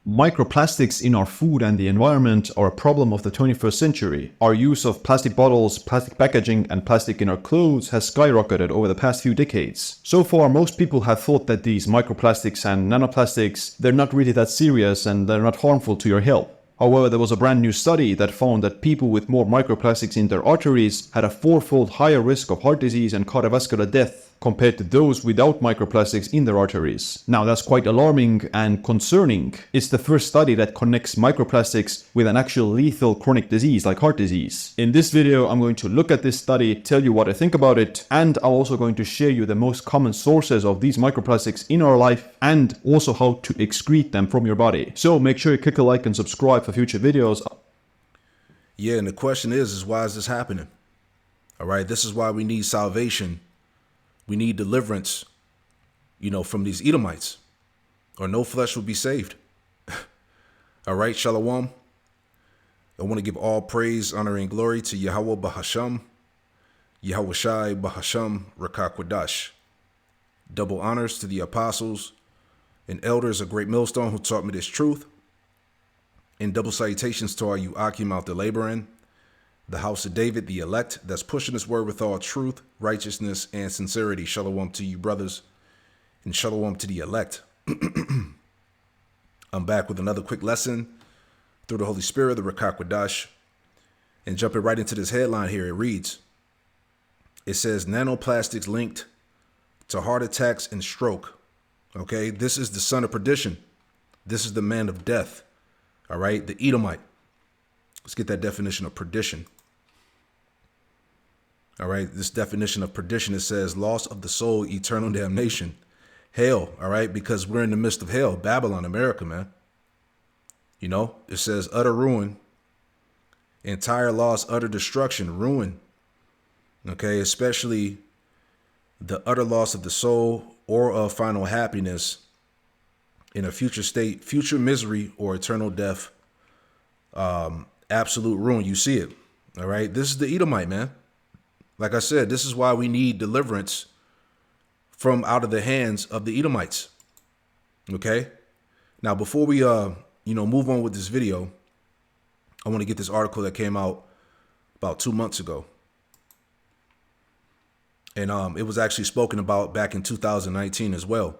Microplastics in our food and the environment are a problem of the 21st century. Our use of plastic bottles, plastic packaging, and plastic in our clothes has skyrocketed over the past few decades. So far, most people have thought that these microplastics and nanoplastics, they're not really that serious and they're not harmful to your health. However, there was a brand new study that found that people with more microplastics in their arteries had a fourfold higher risk of heart disease and cardiovascular death compared to those without microplastics in their arteries. Now that's quite alarming and concerning. It's the first study that connects microplastics with an actual lethal chronic disease like heart disease. In this video, I'm going to look at this study, tell you what I think about it, and I'm also going to share you the most common sources of these microplastics in our life and also how to excrete them from your body. So make sure you click a like and subscribe for future videos. Yeah, and the question is why is this happening? All right, this is why we need salvation. We need deliverance, from these Edomites, or no flesh will be saved. All right, Shalom. I want to give all praise, honor, and glory to Yahweh Bahasham, Yahweh Shai Bahasham Rakakwadash. Double honors to the apostles and elders of Great Millstone who taught me this truth. And double salutations to all you Akim out there laboring, the house of David, the elect, that's pushing this word with all truth, righteousness, and sincerity. Shalom to you, brothers, and shalom to the elect. I'm back with another quick lesson through the Holy Spirit, the Rakakwadash, and jumping right into this headline here. It reads, it says, nanoplastics linked to heart attacks and stroke. Okay, this is the son of perdition. This is the man of death. All right, the Edomite. Let's get that definition of perdition. All right, this definition of perdition, it says loss of the soul, eternal damnation, hell. All right, because we're in the midst of hell, Babylon, America, man. It says utter ruin, entire loss, utter destruction, ruin. Okay, especially the utter loss of the soul or of final happiness in a future state, future misery or eternal death. Absolute ruin. You see it. All right. This is the Edomite, man. Like I said, this is why we need deliverance from out of the hands of the Edomites. Okay. Now, before we, move on with this video, I want to get this article that came out about 2 months ago. And it was actually spoken about back in 2019 as well.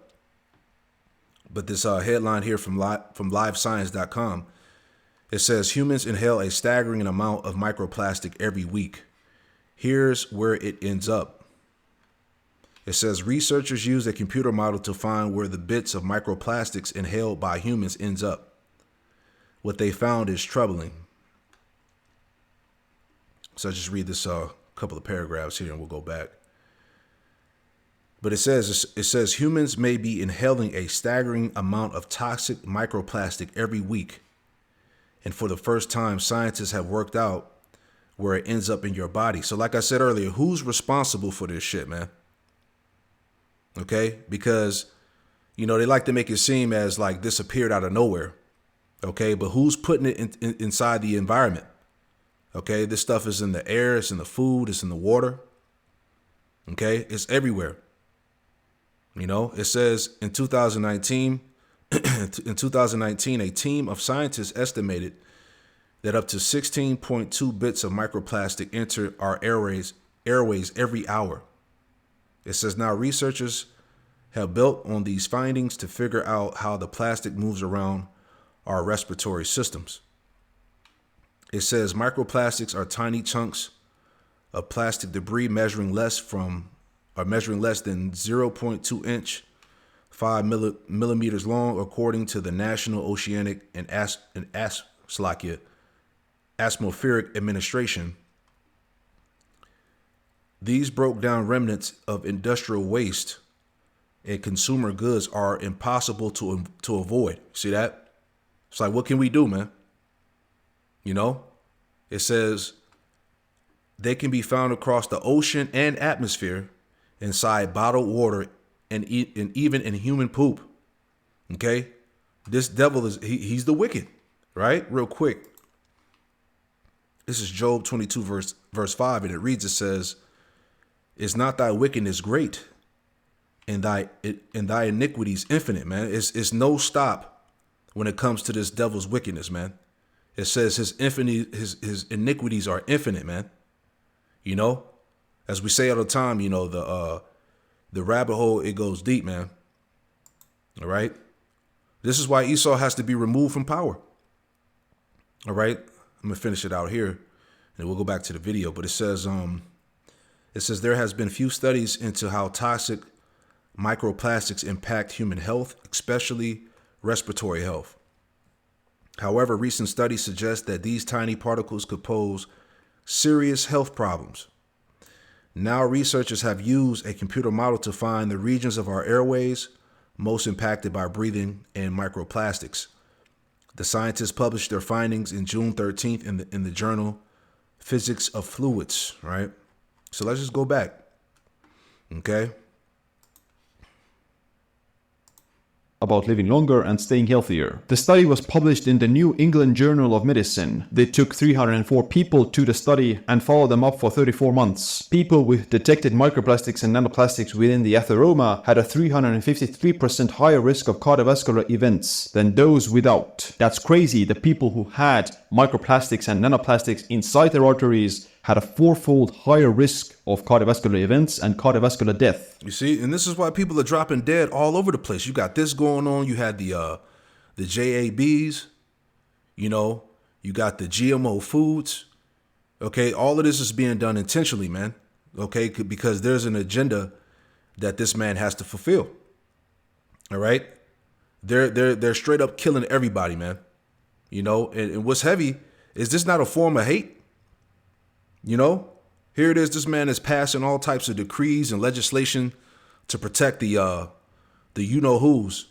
But this headline here from livescience.com, it says humans inhale a staggering amount of microplastic every week. Here's where it ends up. It says researchers use a computer model to find where the bits of microplastics inhaled by humans ends up. What they found is troubling. So I'll just read this couple of paragraphs here and we'll go back. But it says humans may be inhaling a staggering amount of toxic microplastic every week. And for the first time, scientists have worked out where it ends up in your body. So like I said earlier, who's responsible for this shit, man? Okay, because, they like to make it seem as like this appeared out of nowhere. Okay, but who's putting it inside the environment? Okay, this stuff is in the air, it's in the food, it's in the water. Okay, it's everywhere. It says in 2019, a team of scientists estimated that up to 16.2 bits of microplastic enter our airways every hour. It says now researchers have built on these findings to figure out how the plastic moves around our respiratory systems. It says microplastics are tiny chunks of plastic debris measuring less than 0.2 inch, 5 millimeters long, according to the National Oceanic and Atmospheric Administration. These broke down remnants of industrial waste and consumer goods are impossible to avoid. See that? It's like, what can we do, man? It says they can be found across the ocean and atmosphere, inside bottled water, and even in human poop. Okay? This devil he's the wicked, right? Real quick. This is Job 22 verse 5, and it reads, it says, is not thy wickedness great, and thy iniquities infinite, man? It's no stop when it comes to this devil's wickedness, man. It says his iniquities are infinite, man. You know, as we say all the time, you know, the rabbit hole, it goes deep, man. All right. This is why Esau has to be removed from power. All right. I'm gonna finish it out here, and we'll go back to the video. But it says there has been few studies into how toxic microplastics impact human health, especially respiratory health. However, recent studies suggest that these tiny particles could pose serious health problems. Now, researchers have used a computer model to find the regions of our airways most impacted by breathing in microplastics. The scientists published their findings in June 13th in the journal Physics of Fluids, right? So let's just go back. Okay. About living longer and staying healthier. The study was published in the New England Journal of Medicine. They took 304 people to the study and followed them up for 34 months. People with detected microplastics and nanoplastics within the atheroma had a 353% higher risk of cardiovascular events than those without. That's crazy. The people who had microplastics and nanoplastics inside their arteries had a fourfold higher risk of cardiovascular events and cardiovascular death. You see, and this is why people are dropping dead all over the place. You got this going on. You had the JABs, you know, you got the GMO foods. Okay, all of this is being done intentionally, man. Okay, because there's an agenda that this man has to fulfill. All right, they're straight up killing everybody, man. You know, and what's heavy is this not a form of hate? You know, here it is. This man is passing all types of decrees and legislation to protect the you know who's,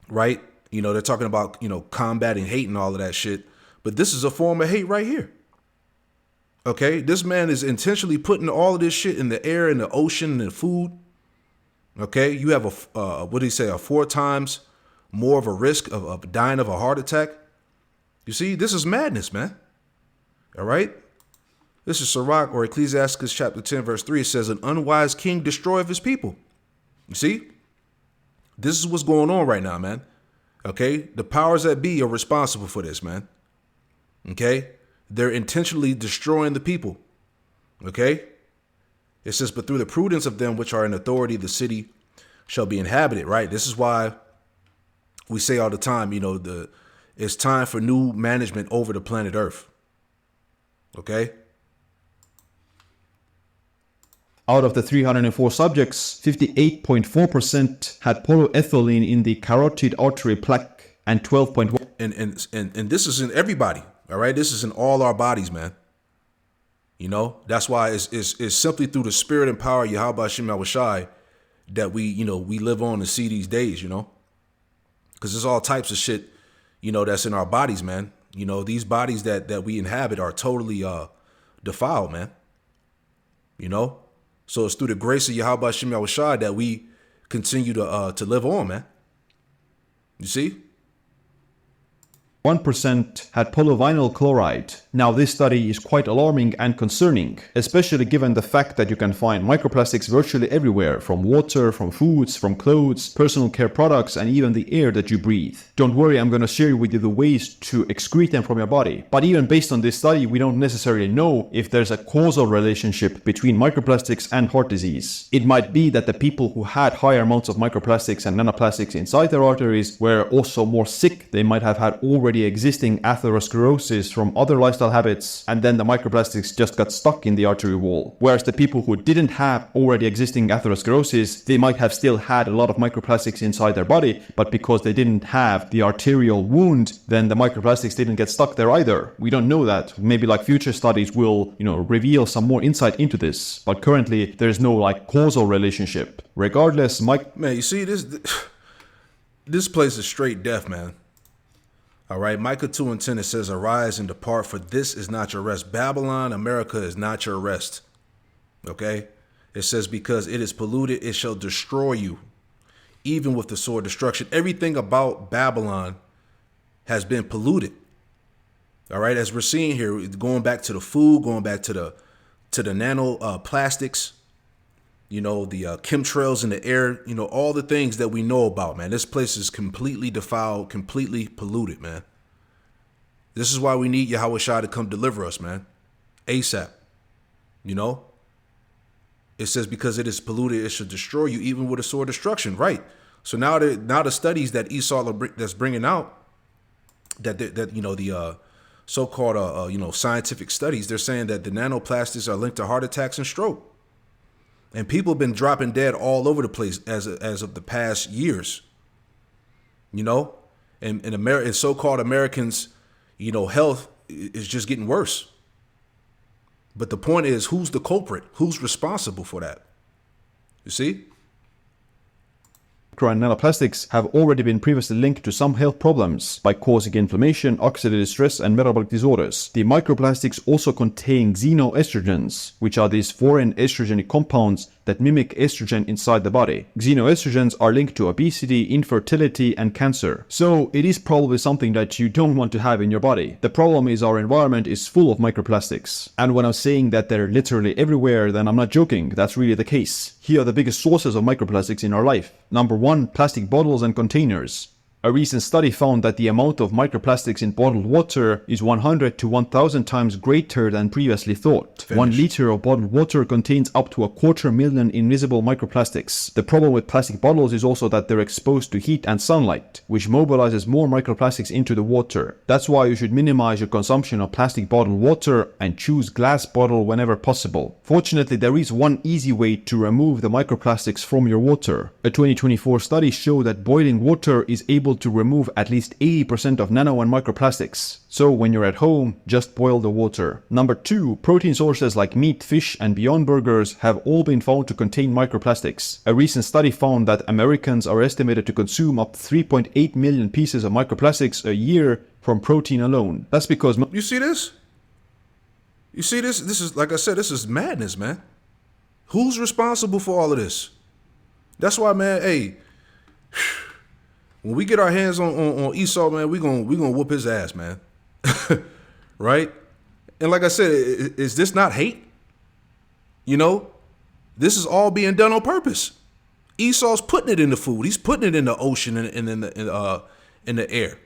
right? You know, they're talking about, you know, combating hate and all of that shit. But this is a form of hate right here. OK, this man is intentionally putting all of this shit in the air, in the ocean, and the food. OK, you have what do you say, a 4 times more of a risk of dying of a heart attack. You see, this is madness, man. All right. This is Sirach, or Ecclesiastes chapter 10, verse 3. It says, an unwise king destroyeth his people. You see, this is what's going on right now, man. OK, the powers that be are responsible for this, man. OK, they're intentionally destroying the people. OK, it says, but through the prudence of them which are in authority, the city shall be inhabited. Right. This is why we say all the time, you know, it's time for new management over the planet Earth. OK. Out of the 304 subjects, 58.4% had polyethylene in the carotid artery plaque and 12.1%. And this is in everybody. All right. This is in all our bodies, man. You know, that's why it's simply through the spirit and power of Yahweh Shem Yahushai that we live on to see these days, you know, because there's all types of shit, you know, that's in our bodies, man. You know, these bodies that we inhabit are totally defiled, man. You know. So it's through the grace of Yahweh Shem Yahushai that we continue to live on, man. You see? 1% had polyvinyl chloride. Now this study is quite alarming and concerning, especially given the fact that you can find microplastics virtually everywhere, from water, from foods, from clothes, personal care products, and even the air that you breathe. Don't worry, I'm going to share with you the ways to excrete them from your body. But even based on this study, we don't necessarily know if there's a causal relationship between microplastics and heart disease. It might be that the people who had higher amounts of microplastics and nanoplastics inside their arteries were also more sick. They might have had already existing atherosclerosis from other lifestyle habits, and then the microplastics just got stuck in the artery wall. Whereas the people who didn't have already existing atherosclerosis, they might have still had a lot of microplastics inside their body, but because they didn't have the arterial wound, then the microplastics didn't get stuck there either. We don't know that. Maybe like future studies will, reveal some more insight into this, but currently there's no like causal relationship. Regardless, man, you see this place is straight death, man. All right, Micah 2:10, it says, arise and depart, for this is not your rest. Babylon, America is not your rest. Okay, it says, because it is polluted, it shall destroy you, even with the sword destruction. Everything about Babylon has been polluted. All right, as we're seeing here, going back to the food, going back to the nanoplastics. the chemtrails in the air, all the things that we know about, man. This place is completely defiled, completely polluted, man. This is why we need Yahweh Shai to come deliver us, man. ASAP. It says because it is polluted, it should destroy you even with a sword of destruction. Right. So now the studies that Esau that's bringing out, the so-called scientific studies, they're saying that the nanoplastics are linked to heart attacks and stroke. And people have been dropping dead all over the place as of the past years. And so-called Americans, health is just getting worse. But the point is, who's the culprit? Who's responsible for that? You see? And nanoplastics have already been previously linked to some health problems by causing inflammation, oxidative stress, and metabolic disorders. The microplastics also contain xenoestrogens, which are these foreign estrogenic compounds that mimic estrogen inside the body. Xenoestrogens are linked to obesity, infertility, and cancer. So it is probably something that you don't want to have in your body. The problem is our environment is full of microplastics. And when I'm saying that they're literally everywhere, then I'm not joking. That's really the case. Here are the biggest sources of microplastics in our life. Number 1, plastic bottles and containers. A recent study found that the amount of microplastics in bottled water is 100 to 1000 times greater than previously thought. 1 liter of bottled water contains up to 250,000 invisible microplastics. The problem with plastic bottles is also that they're exposed to heat and sunlight, which mobilizes more microplastics into the water. That's why you should minimize your consumption of plastic bottled water and choose glass bottle whenever possible. Fortunately, there is one easy way to remove the microplastics from your water. A 2024 study showed that boiling water is able to remove at least 80% of nano and microplastics. So when you're at home, just boil the water. Number 2, protein sources like meat, fish, and Beyond Burgers have all been found to contain microplastics. A recent study found that Americans are estimated to consume up to 3.8 million pieces of microplastics a year from protein alone. That's because... You see this? This is, like I said, this is madness, man. Who's responsible for all of this? That's why, man, hey... When we get our hands on Esau, man, we gonna whoop his ass, man. Right? And like I said, is this not hate? This is all being done on purpose. Esau's putting it in the food. He's putting it in the ocean and in the air.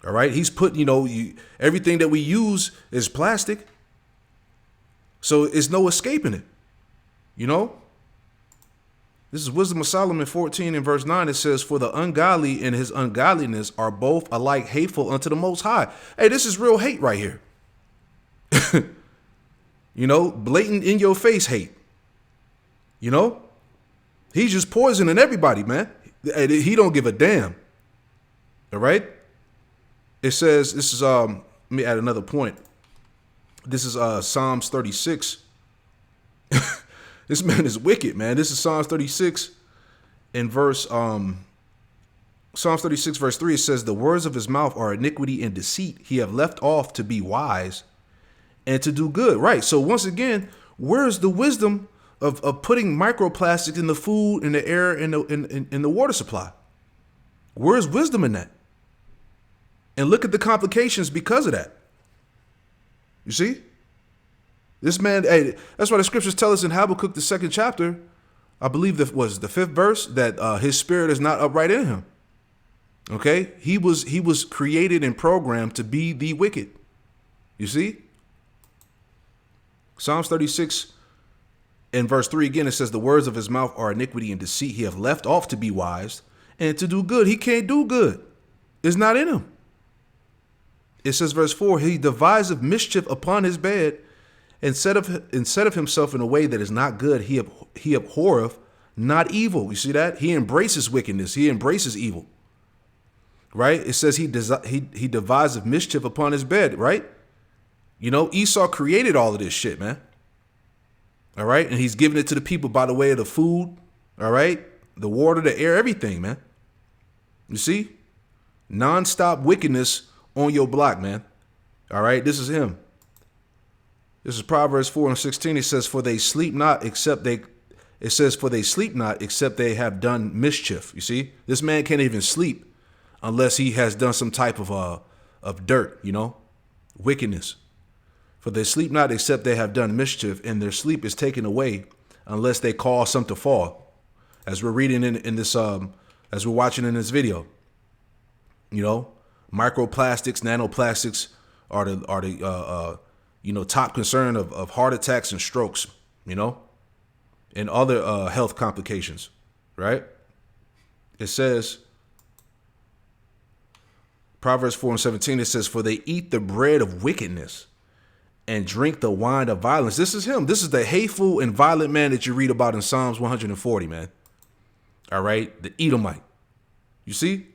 All right? He's putting, everything that we use is plastic. So it's no escaping it. This is Wisdom of Solomon 14 and verse 9. It says, for the ungodly and his ungodliness are both alike hateful unto the Most High. Hey, this is real hate right here. Blatant in your face hate. He's just poisoning everybody, man. He don't give a damn. All right. It says, this is, let me add another point. This is Psalms 36. This man is wicked, man. This is Psalms 36 in Psalms 36 verse 3. It says, the words of his mouth are iniquity and deceit. He have left off to be wise and to do good. Right. So once again, where's the wisdom of putting microplastics in the food, in the air, in the water supply? Where's wisdom in that? And look at the complications because of that. You see? This man, hey, that's why the scriptures tell us in Habakkuk, the 2nd chapter, I believe that was the 5th verse, that his spirit is not upright in him. Okay? He was created and programmed to be the wicked. You see? Psalms 36 and verse 3 again, it says, the words of his mouth are iniquity and deceit. He have left off to be wise and to do good. He can't do good. It's not in him. It says verse 4, he deviseth mischief upon his bed. Instead of himself in a way that is not good, he abhorreth not evil. You see that? He embraces wickedness. He embraces evil. Right? It says he deviseth mischief upon his bed. Right? Esau created all of this shit, man. All right? And he's giving it to the people by the way of the food. All right? The water, the air, everything, man. You see? Non-stop wickedness on your block, man. All right? This is him. This is Proverbs 4 and 16. It says, for they sleep not except they have done mischief. You see, this man can't even sleep unless he has done some type of dirt, wickedness. For they sleep not except they have done mischief, and their sleep is taken away unless they cause something to fall. As we're reading in this, as we're watching in this video, you know, microplastics, nanoplastics are the top concern of heart attacks and strokes, you know, and other health complications, right? It says, Proverbs 4:17, it says, for they eat the bread of wickedness and drink the wine of violence. This is him. This is the hateful and violent man that you read about in Psalms 140, man. All right. The Edomite. You see?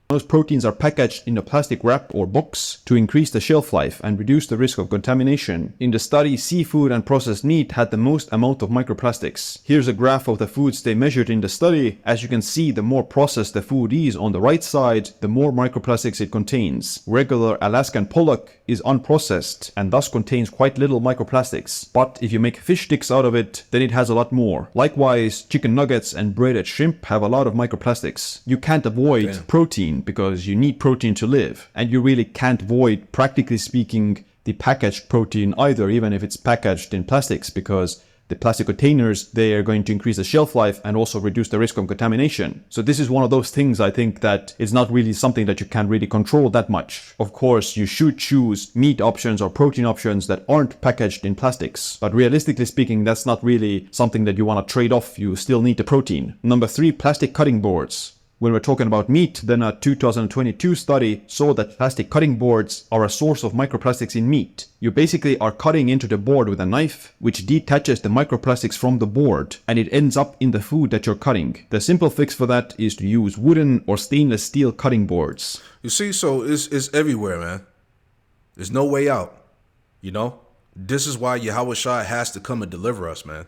Most proteins are packaged in a plastic wrap or box to increase the shelf life and reduce the risk of contamination. In the study, seafood and processed meat had the most amount of microplastics. Here's a graph of the foods they measured in the study. As you can see, the more processed the food is on the right side, the more microplastics it contains. Regular Alaskan pollock is unprocessed and thus contains quite little microplastics. But if you make fish sticks out of it, then it has a lot more. Likewise, chicken nuggets and breaded shrimp have a lot of microplastics. You can't avoid protein because you need protein to live, and you really can't avoid, practically speaking, the packaged protein either, even if it's packaged in plastics, because the plastic containers, they are going to increase the shelf life and also reduce the risk of contamination. So this is one of those things, I think, that is not really something that you can really control that much. Of course, you should choose meat options or protein options that aren't packaged in plastics, but realistically speaking, that's not really something that you want to trade off. You still need the protein. Number 3, plastic cutting boards. When we're talking about meat, then a 2022 study saw that plastic cutting boards are a source of microplastics in meat. You basically are cutting into the board with a knife, which detaches the microplastics from the board, and it ends up in the food that you're cutting. The simple fix for that is to use wooden or stainless steel cutting boards. You see, so it's everywhere, man. There's no way out, you know? This is why Yahweh Shai has to come and deliver us, man.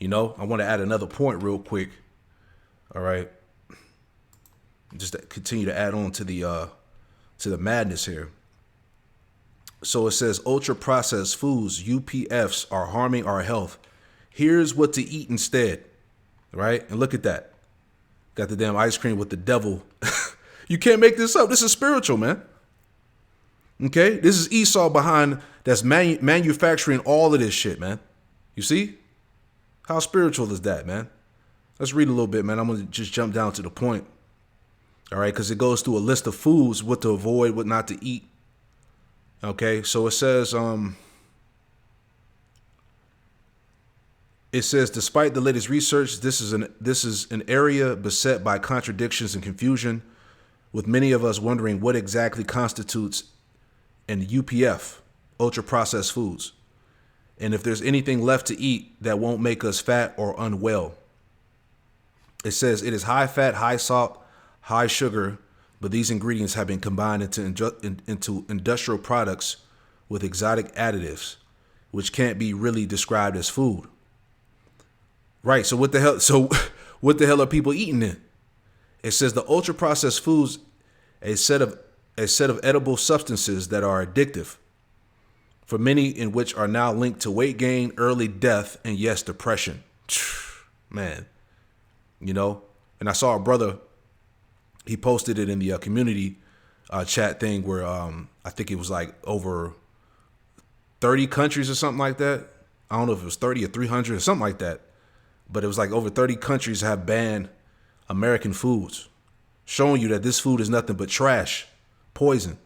You know, I want to add another point real quick. All right. Just to continue to add on to the madness here. So it says ultra processed foods, UPFs, are harming our health. Here's what to eat instead, right? And look at that. Got the damn ice cream with the devil. You can't make this up. This is spiritual, man. Okay? This is Esau behind that's manufacturing all of this shit, man. You see? How spiritual is that, man? Let's read a little bit, man. I'm going to just jump down to the point. All right, because it goes through a list of foods, what to avoid, what not to eat. Okay, so it says, despite the latest research, this is an area beset by contradictions and confusion, with many of us wondering what exactly constitutes an UPF, ultra processed foods, and if there's anything left to eat that won't make us fat or unwell. It says it is high fat, high salt, high sugar, but these ingredients have been combined into industrial products with exotic additives, which can't be really described as food. Right. So what the hell? So what the hell are people eating then? It says the ultra processed foods, a set of edible substances that are addictive, for many in which are now linked to weight gain, early death, and yes, depression. Man, you know. And I saw a brother. He posted it in the community chat thing where I think it was like over 30 countries or something like that. I don't know if it was 30 or 300 or something like that. But it was like over 30 countries have banned American foods, showing you that this food is nothing but trash, poison.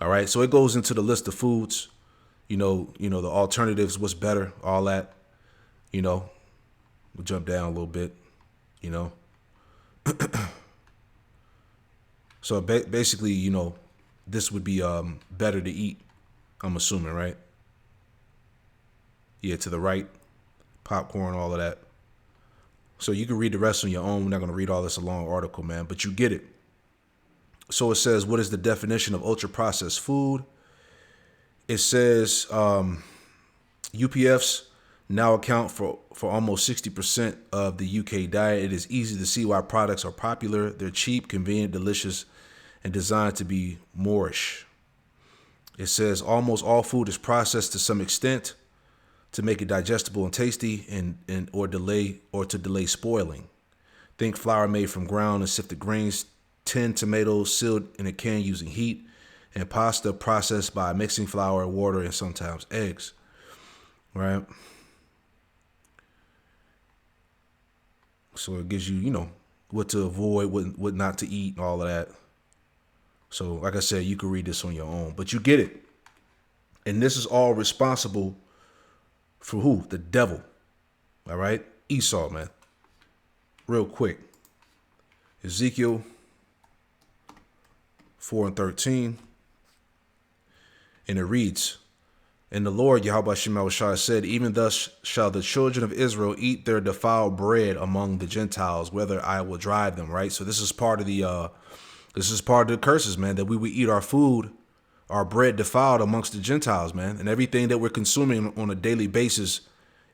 All right. So it goes into the list of foods, you know, the alternatives, what's better, all that, you know. We'll jump down a little bit, you know. So basically, you know, this would be better to eat, I'm assuming, right? Yeah, to the right, popcorn, all of that. So you can read the rest on your own. We're not going to read all this a long article, man, but you get it. So it says, what is the definition of ultra processed food? It says UPFs now account for almost 60% of the UK diet. It is easy to see why products are popular. They're cheap, convenient, delicious, and designed to be Moorish. It says almost all food is processed to some extent to make it digestible and tasty or to delay spoiling. Think flour made from ground and sifted grains, tinned tomatoes sealed in a can using heat, and pasta processed by mixing flour, water, and sometimes eggs. right? So it gives you, you know, what to avoid, what not to eat, and all of that. So, like I said, you can read this on your own, but you get it. And this is all responsible for who? The devil. All right? Esau, man. Real quick. Ezekiel 4:13. And it reads, and the Lord Yahweh Shema Shai said, even thus shall the children of Israel eat their defiled bread among the Gentiles, whether I will drive them, right? So this is part of the curses, man, that we would eat our food, our bread defiled amongst the Gentiles, man. And everything that we're consuming on a daily basis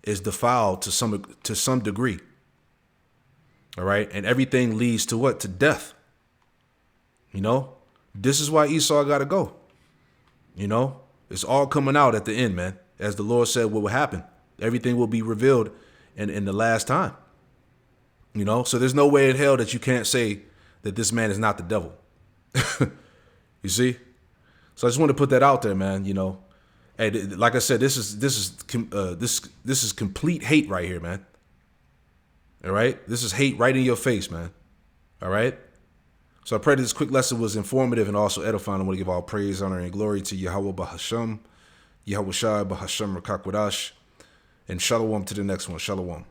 is defiled to some degree. All right. And everything leads to what? To death. You know, this is why Esau got to go. You know, it's all coming out at the end, man. As the Lord said, what will happen? Everything will be revealed in the last time. You know, so there's no way in hell that you can't say that this man is not the devil. You see? So I just want to put that out there, man. You know, hey, like I said, this is complete hate right here, man. All right, this is hate right in your face, man. All right. So I pray that this quick lesson was informative and also edifying. I want to give all praise, honor, and glory to Yahweh Bahasham, Yahweh Shai Bahasham Rakakwadash, and Shalom to the next one. Shalom.